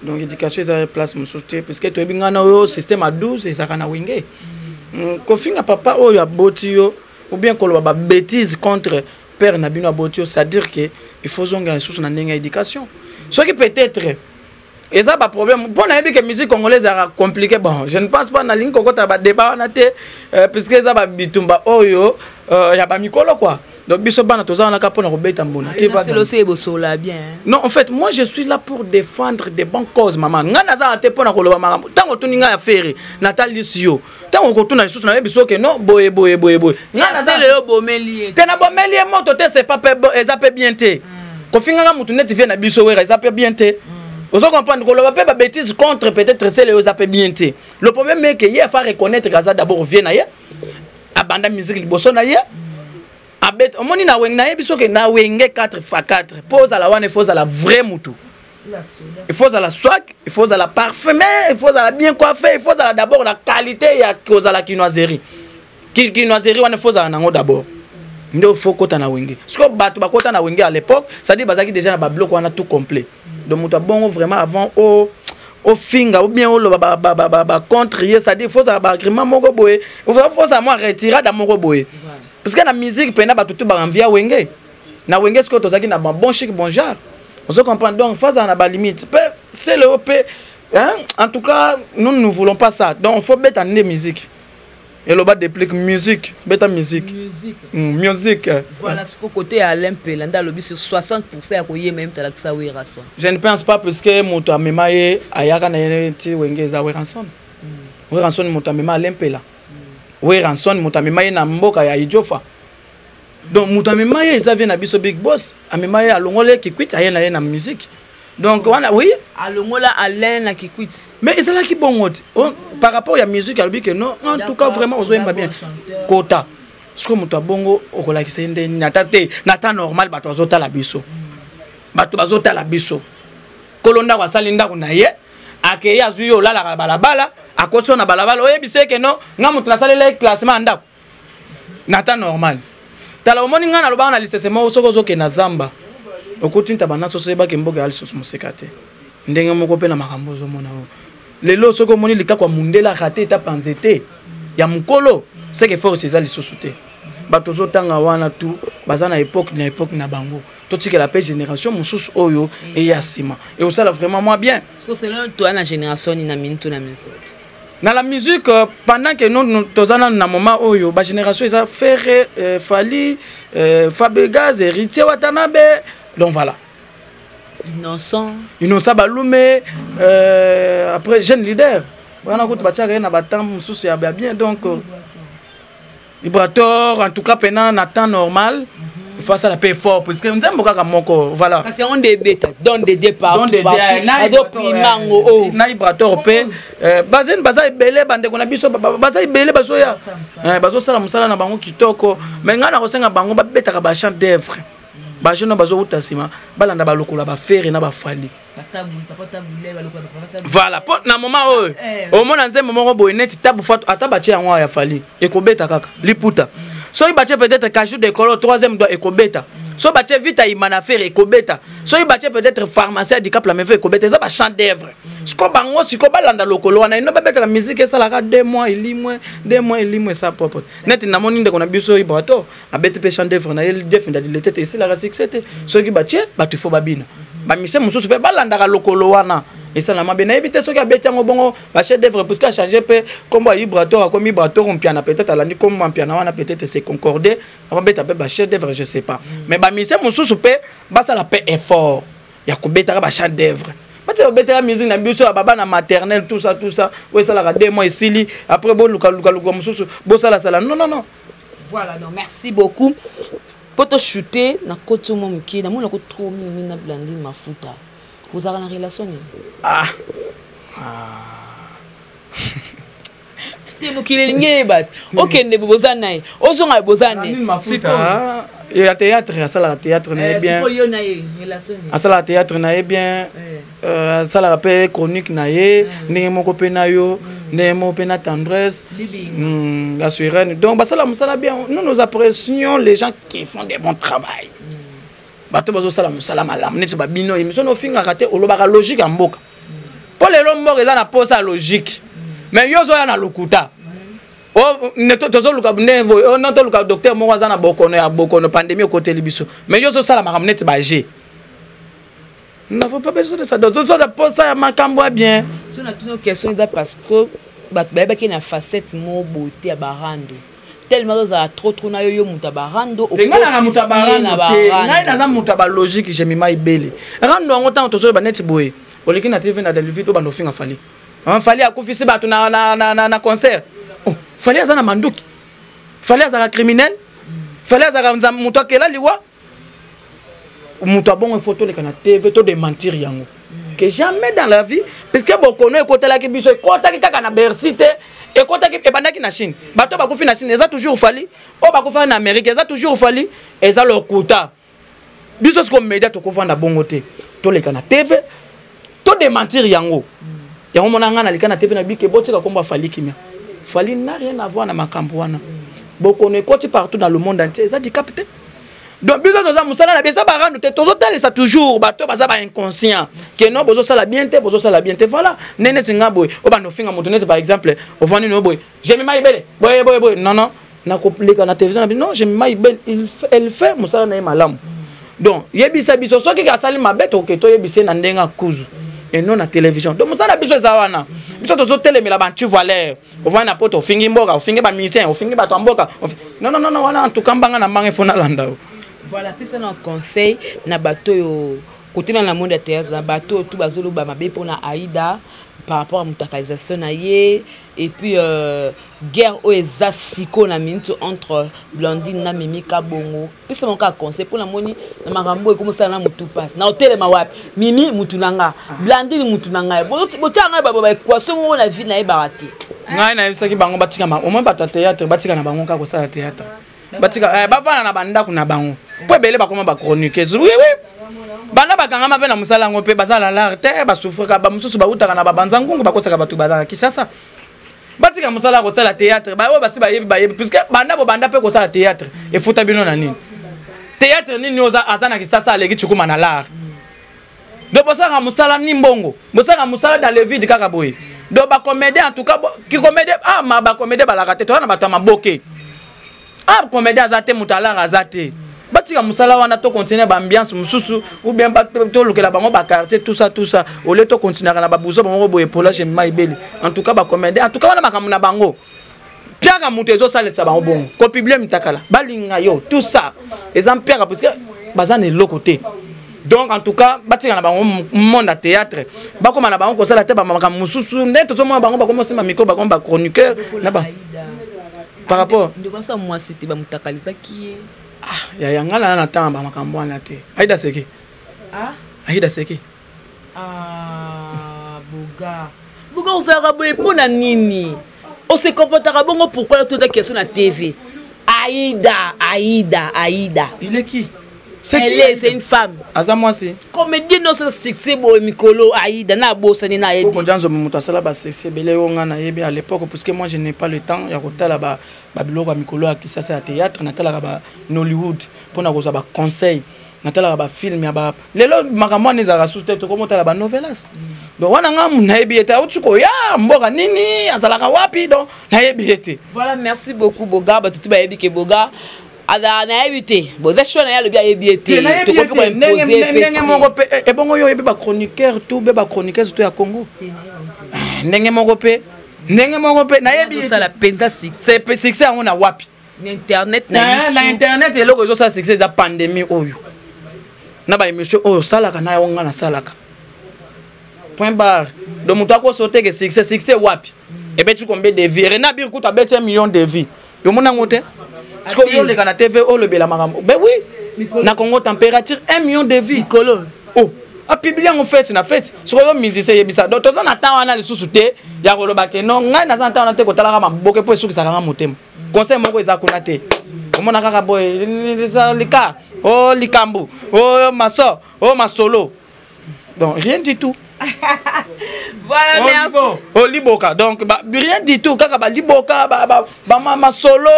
donc éducation eza place musote puisque to ebinga na yo système à 12 ezaka na wenge ko finga papa oyo aboti yo ou bien koloba ba bêtise contre père na bino aboti yo c'est-à-dire que il faut zonga ressources na ndenge éducation soki peut-être et ça pas problème bon na que musique congolaise est compliqué bon je ne pense pas na ligne kokota ba débat na te puisque ça ba bitumba oyo ya ba mikolo quoi donc biso bana toza na kapona ko beta mbona qui va c'est bosola bien non en fait moi je suis là pour défendre des bonnes causes maman ngana za te pona ko loba makambo tango tuninga ya fere natali sio tango ko tuna lisusu na biso ke non boye ngana za le bomeli te na bomeli moto te c'est pas ezape bien te ko finga mutu net vient na biso wera ezape bien te. Vous comprenez que le pas bêtise contre peut-être c'est les appels bien. Le problème est que il faut reconnaître que ça d'abord vient ailleurs. Abanda musique liboso na ye. Abet omoni na weng na ye biso que na wenge 4x4. Pose à la one, il faut à la vraie mutu. Il faut à la swag, il faut à la parfumée, il faut à la bien coiffée, il faut à la d'abord la qualité ya cause à la quinoiserie. Quinoiserie on faut à nango d'abord. Il faut kota na wenge. Ce que batu ba kota na wenge à l'époque, ça dit bazaki déjà na ba bloc on a tout complet. Donc muta bon vraiment avant au finga ou bien au contre ça dit faut ça ba agrément moko boye. Faut ça moi retirer dans moko boye. Parce que la musique pena ba tout ba envia wenge. Na wenge ce que tozaki na bon chic bon genre. On se comprend donc face à la limite. C'est le OP hein? En tout cas, nous ne voulons pas ça. Donc il faut mettre en musique. Et le bas déplique musique, bêta musique. Musique. Voilà ce que côté Alain Pelanda lobby sur 60% à koye même talaksa Weranson. Je ne pense pas parce que moto amemaye ayaka na yenti wengeza Weranson. Weranson moto amema Alain Pela. Weranson moto amemaye na mboka ya Ijofa. Donc moto amemaye ezavie na biso Big Boss, amemaye alongole ki quit ayena na musique. Donc on a oui alongola Alain na ki quit. Mais c'est là qui bon par rapport à la musique albi que non en tout cas vraiment on pas bien quota ce que moto bongo okola ki sende nata normal bato azota la biso bato bazota la biso kolonda kwa salinda kuna ye akeye azuyo la la balabala akotso na balabala oyebise que non nga moto na salela classement ndako nata normal tala omoni nga na loba na lisesema soko zoke na zamba okotinta banaso soyeba ke mboga aliso musekate ndenge moko pe na makambo zo mona lelo soko moni lika kwa mundela raté eta panzete ya mukolo c'est que force ezali sosute bato zo tanga wana tout bazana époque na bango to tika la génération mususu oyo et yasima et ça là vraiment moi bien parce que c'est là toi na génération na minute na musique na la musique pendant que nous tozana na moment oyo ba génération ça faire Fali Fabregas héritier Watanabe. Donc voilà. Innocent Balume après jeune leader. On a battu na batam sous ya bien donc Vibrator en tout cas pendant na temps normal. Il faut ça la paix fort parce que nous avons beaucoup moko voilà. Parce qu'on débute dans des départs. Dans des na Vibrator pe bazen baza ebele bande kona biso baza ebele bazo ya. Bazo sala musala na bango kitoko mais ngana ko senga bango ba betaka ba chant d'œuvre. Ba jeune bazo utasima balanda balokola ba faire na ba fali. Voilà, pour na moment au moment nzembo moko boye net tabu fatu atabache yango ya fali ekobeta kaka liputa. So il battait peut-être 4 jours d'école, 3e doit ekobeta. So batie vite à imana faire ekobeta. So batie peut-être pharmacien handicap la me fait ekobeta ça ba chant d'œuvre. Siko bango siko balanda lokolo wana ino babeta la musique ça la 2 mois il limwe ça propre. Net na moni ndeko na biso ibato abete pe chant d'œuvre na il def ndali tete ici la succès so ki batie batu fo babina. Ba mise mususu pe balanda ka lokolo wana. Et ça n'a pas bien évité ce qui a béti en bon va chef d'œuvre parce qu'il a changé peu comme vibrateur comme vibrateur on piano peut-être à la nuit comme un piano on a peut-être c'est concordé on va bêta ba chef d'œuvre je sais pas mais ba mise mon sous pe ba ça la paix effort il y a ko bêta ba chef d'œuvre ba tu bêta la musique na biso baba na maternelle tout ça ouais ça la 2 mois ici après bon luka mon sous bon ça la non voilà donc merci beaucoup pour te shooter na koto mo mki na mo na ko trop mini na blandi mafuta. Vous avez une relation? Tu es qui bat. Ok, ne bozanaï. Ozonga bozanaï. Il y a théâtre, il y a ça théâtre na bien. À ça théâtre na bien. Ça la rappelle chronique na ye, ne mo kopé na yo, ne mo pena tendresse. La sirène. Donc ça la bien. Nous apprécions les gens qui font des bons travail. Bato bazo sala malamu neti ba bino émission no finga raté olobaka logique en mboka pour les lombo eza na posa logique mais yo zo ya na lokuta o neto tozo luka nebo o noto luka docteur mo waza na bokono ya bokono pandémie côté libiso mais yo zo sala makam neti ba G n'a faut pas besoin de ça donc zo da posa ya makambo bien so na tuno question da parce que bato ba ki na facette mo beauté ya barando tellement ça trop na yo mutabarando au ngana mutabarando ngai naza mutaba logique je mima ibele rando ngo tant tozo ba net boy oliki na TV na television ba no finga fali fali akufisi bato na concert fali azana manduki fali azana criminel fali azana muto akela liwa muto bon photo le kana TV to de mentir yango que jamais dans la vie parce que bokono ekotela ki biso ekotaki kaka na Bercy te ekotaki ebandaki na Chine bato bakufi na Chine eza toujours fali o bakufa na Amérique eza toujours fali eza lokuta biso ce comme média to kovanda bongo te to leka na TV to de mentir yango yango mona ngana leka na TV na bike botika komba fali kimia fali n'a rien à voir na makambo wana bokono ekoti partout dans le monde entier eza décapité. Donc biso toza musala na besa barando te tozo talisa toujours bato baza ba inconscient que non bozo sala bien te voilà nene tinga boy o bando finga moto net par exemple o vani no boy j'aime ma ibele boy non na compliquer na télévision non j'aime ma ibele elle fait musala na malamu donc yebisa biso soki ka sali mabeto ke to yebise na ndenga kuzu et non na télévision donc musala biso za wana biso tozo telemela ba tu valeur o vani na poto fingi mboka o fingi ba musicien o fingi ba to mboka non wana en tout cas mbanga na mbanga fona landa. Voilà, c'est un conseil na bateau côté dans le monde de théâtre na bateau tout bazolo ba mabe pour na Aïda par rapport à mutakalisation na ye et puis guerre au ezasiko na minute entre Blondine na Mimi Kabongo. Puis c'est mon cas conseil pour la moni na makambo comme ça na mutu passe. Na hôtel ma wapi Mimi mutunanga Blondine mutunanga. Botanga ba kwa somo na vie na e barati. Ngai na yebisaki bango batika ma au moins bato théâtre batika na bango ka ko sala théâtre. Batika bavana na banda kuna bango. Po belé ba koma ba chronique. Oui. Bana bakanga mabe na musala ngo pe basala l'arte ba souffraka ba mususu ba utaka na ba banzangungu ba kosaka batu badala kisasa. Batika musala ko sala théâtre ba basi ba yebi puisque banda pe ko sala théâtre et futa bino na nini. Théâtre nini oza azana kisasa aleki chukuma na l'art. Do bosaka musala ni mbongo. Bosaka musala dans le vide kaka boy. Do ba comédien en tout cas qui comédien ba comédien ba la raté to na ba maboke. Comédien azate mutala azate. Batika musala wana to continuer ba ambiance mususu ou bien ba to lokela bango ba quartier tout ça au lieu to continuer na ba buzo bango boye polage maibeli en tout cas ba comédien en tout cas wana makamu na bango piaka mutu ezo saletsa bango bongo ko publier mitakala balinga yo tout ça exemple piaka parce que bazane lokoté donc en tout cas batika na bango monde à théâtre ba koma na bango ko sala te ba makamu mususu ndeto to mo bango ba commencer ma micro ba comme ba chroniqueur na ba par rapport ndiko ça moi c'était ba mutakaliza qui ya ngala na tamba makambo na te Aïda Seki Aïda Seki buga usaka boye pona nini on se comportera bongo pourquoi toute question na TV Aïda il est qui C'est une femme. Aza moi si. Comédien non c'est succès bo mikolo aïda na bossa ni na yebi. Ko janzo muta sala ba succès belé onga na yebi à l'époque parce que moi je n'ai pas le temps ya kotala ba biloko mikolo ki ça c'est à théâtre na tala ba Hollywood pour na koza ba conseil na tala ba film ya ba lelo makamwa ni za rasu tete ko motala ba novelas. Donc wana nga na yebi eta utuko ya mboka nini azalaka wapi donc na yebi ete. Voilà, merci beaucoup Boga ba tutu ba yebi ke Boga ada na éviter bon ça na ya le bien éviter to ko ko ndenge moko pe e bongo yo ba chroniqueur tout ba chroniqueuse tout ya Congo ndenge moko pe na yebi ça la penza c'est succès on a wapi internet na internet eloko zo ça succès da pandémie oyo na ba émission oyo salaka na yo ngana salaka point barre donc muto ko sauter que succès wapi et ben tu combien de vies Rena Bir kuta bet 1 million de vies yo mona ngote. Parce que les Ghana TV, oh le Bélamara. Ben oui, na Congo température 1 million de vies. Oh, a publié en fait, na fait. Sur le musicien yebisa. Donc on attend on a les sous-soutés. Ya rolo baké non, ngai na santa on te kotala ma boke po sou ki sala motem. Conseil moko ezakuna te. Omona kaka boy, lika, oh likambu, oh maso, oh masolo. Donc rien du tout. Voilà, merci. Oh liboka donc rien du tout kaka ba liboka ma solo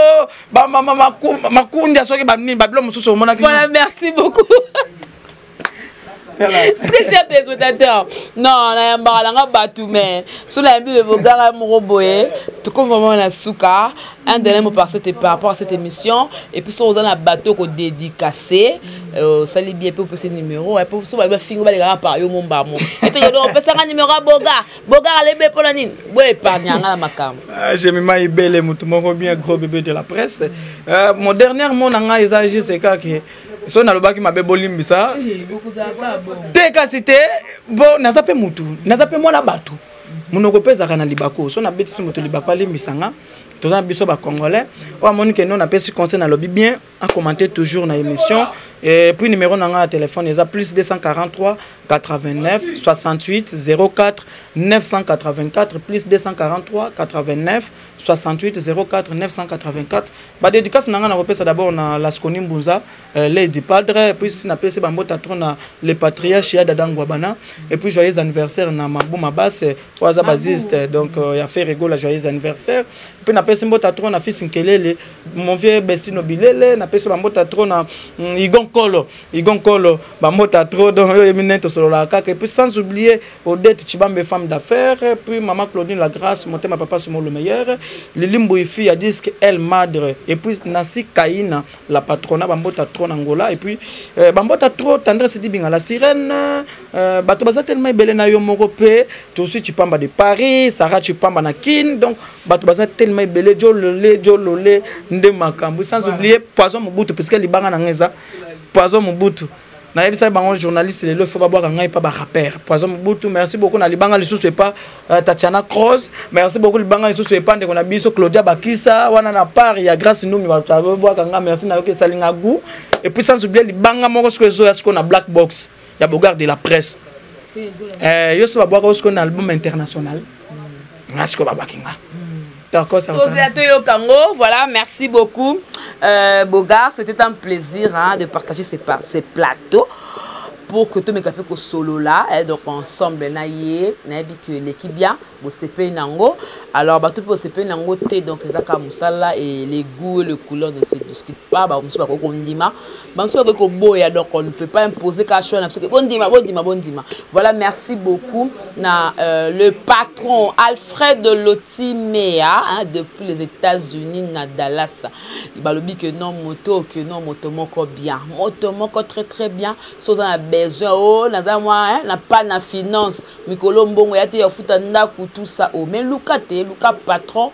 makunda soki ba bilo mususu mona. Voilà, merci beaucoup. Très cher téléspectateurs. Non, na yambalanga batu mais sur la le Bogara Moroboé, tout comme vraiment la souka, un dernier mot par rapport à cette émission et puis sur dans bateau ko dédicacé ça li bien pour ce numéro et pour ça va finir ba les gars par yo mon ba mo. Et tu on peut ça un numéro Bogara lebe pour la nine. Bo épargne nga la makam. J'ai mis ma belle mutu moko bien gros bébé de la presse. Mon dernier mot nanga ezagi c'est que so na lobaki mabe bolimbisa te kasite bo nazape mutu nazape mwana batu munoko peza kana libako so na betisi mutu libako alimbisanga toza biso ba congolais o monique non na pesi conseil na lobby bien à commenter toujours na émission et puis numéro nanga téléphone eza plus 243 89 68 04 984 plus 243 89 68 04 984 ba dédicace nanga na repesa d'abord na Lasconi Mbunza Lady Padre puis na pesi ba mbota trona le patriarche ya Dadangwa bana et puis joyeux anniversaire na Mabou Mabas oza baziste donc il a fait rigoler joyeux anniversaire puis na pesi mbota trona fils Nkelele mon vieux Bestino Bilele na pesi ba mbota trona Igon Kolo ba mbota tro donc eminento solo la kaka et puis sans oublier Odette Chibambe femme d'affaires puis maman Claudine Lagrâce monter ma papa c'est le meilleur Lilimbo ifi a dit que elle madre et puis Nasi Kaina la patrona bambota trop Angola et puis bambota trop tendresse dit binga la sirène bato baza tellement belle na yo moko pe tu aussi tu pamba de Paris Sarah tu pamba na Kin donc bato baza tellement belle jolole nde makambu sans oublier Poison Mobutu parce que libanga na ngeza Poison Mobutu na yebisa bango journaliste le faut pas boire ngai pas ba rappeur Poison Mobutu merci beaucoup na libanga lisusu et pas Tatiana Cross merci beaucoup libanga lisusu et pas ndeko na biso Claudia Bakisa wana na part ya grâce nous mi ba boire kanga merci na yoke salinga goût et puis sans oublier libanga moko ce que zo ce qu'on a black box ya Bogard de la presse yo so ba boire ce qu'on a album international merci ko ba bakinga d'accord ça voilà merci beaucoup Bogard, c'était un plaisir de partager ces plateaux pour que tous mes cafés solo là donc ensemble naïe que l'équipe bien au CP Nango alors tout pour CP Nango té donc kaka musala et les goûts et les couleurs ne se discutent pas ba musu ba ko ndima ba musu ba ko boya donc on ne peut pas imposer quelque chose parce que bon dima voilà merci beaucoup na le patron Alfred Lotimea depuis les États-Unis na Dallas il va le dire que non moto moko bien moto moko très bien sans un besoin oh naza moi na pas na finance mikolo mbongo ya te ya futa ndaku tout ça oh mais Luka patron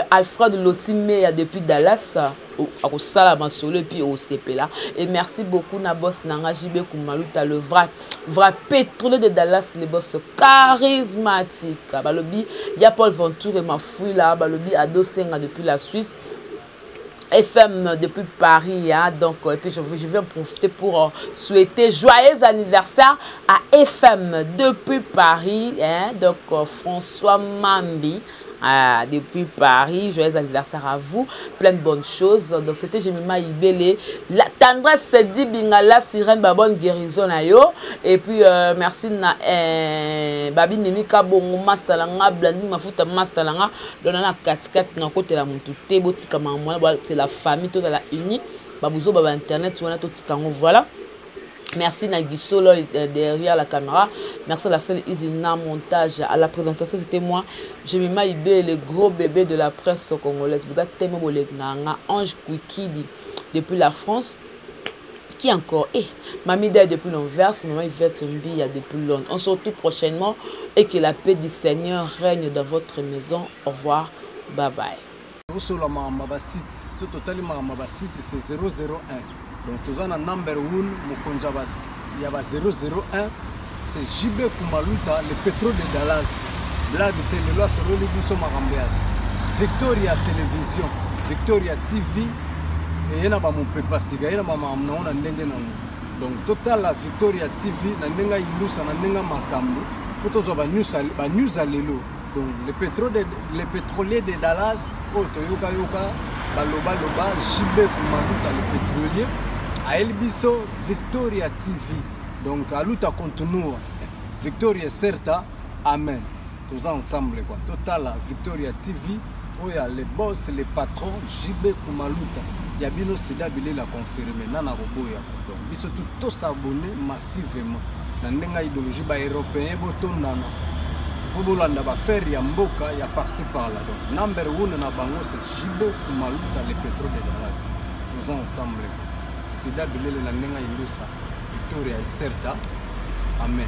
Alfred Lotimea depuis Dallas au Salama Solo et puis au CP là et merci beaucoup na boss nanga JB Kumaluta le vrai pétrolier de Dallas le boss charismatique balobi ya Paul Venture et ma fouille là balobi Ado Senga depuis la Suisse FM depuis Paris hein, donc et puis je vais en profiter pour souhaiter joyeux anniversaire à FM depuis Paris hein, donc François Mambi depuis Paris. Joyeux anniversaire à vous. Plein de bonnes choses. Donc, c'était Jemima Ibele. La tendresse se dit Bingala Sirène Babon guérison na yo. Et puis, merci na Babi Nemika Bongo Mastalanga, Blandi Mafuta Mastalanga. Donnana 4-4 na côté la Moutouté, Botika Mamoula, c'est la famille, toute la unie. Babouzo, Baba Internet, voilà. Merci Nagisolo derrière la caméra. Merci à la seule Isina Montage. À la présentation, c'était moi. Jemima Ibele, le gros bébé de la presse congolaise. Vous êtes tellement beau, Ange Kwikidi, depuis la France. Qui encore? Mamie Day depuis l'Anvers, Maman Yvette Mbia depuis Londres. On se retrouve prochainement et que la paix du Seigneur règne dans votre maison. Au revoir. Bye bye. C'est 001. Donc, tous en number 1, il y a 001. C'est JB Kumaluta, le pétrole de Dallas. Blague de Télé, sur le Libiso Marambiad. Victoria Télévision, Victoria TV. Et il y a mon papa Siga, il y a ma maman, donc, total la Victoria TV, il y a une makambo. Pour tous les news à l'élo. Donc, le pétrolier de Dallas, Toyoka Yoka, Baloba Loba, JB Kumaluta, le pétrolier. A Elbiso Victoria TV. Donc, à l'outa continue. Victoria Certa. Amen. Tous ensemble, quoi. Total Victoria TV. Où il y a les boss, les patrons, JB Kumaluta. Il y a bien aussi d'habiller la confirmer. Nana Roboya. Donc, ils sont tous abonnés massivement. Dans une idéologie européenne, pour faire Yamboka, il y a par-ci par-là. Donc, number 1 na bango, c'est JB Kumaluta, le pétrole de Dallas. Tous ensemble. C'est d'habiller la Nenga Ilusa, Victoria Certa. Amen.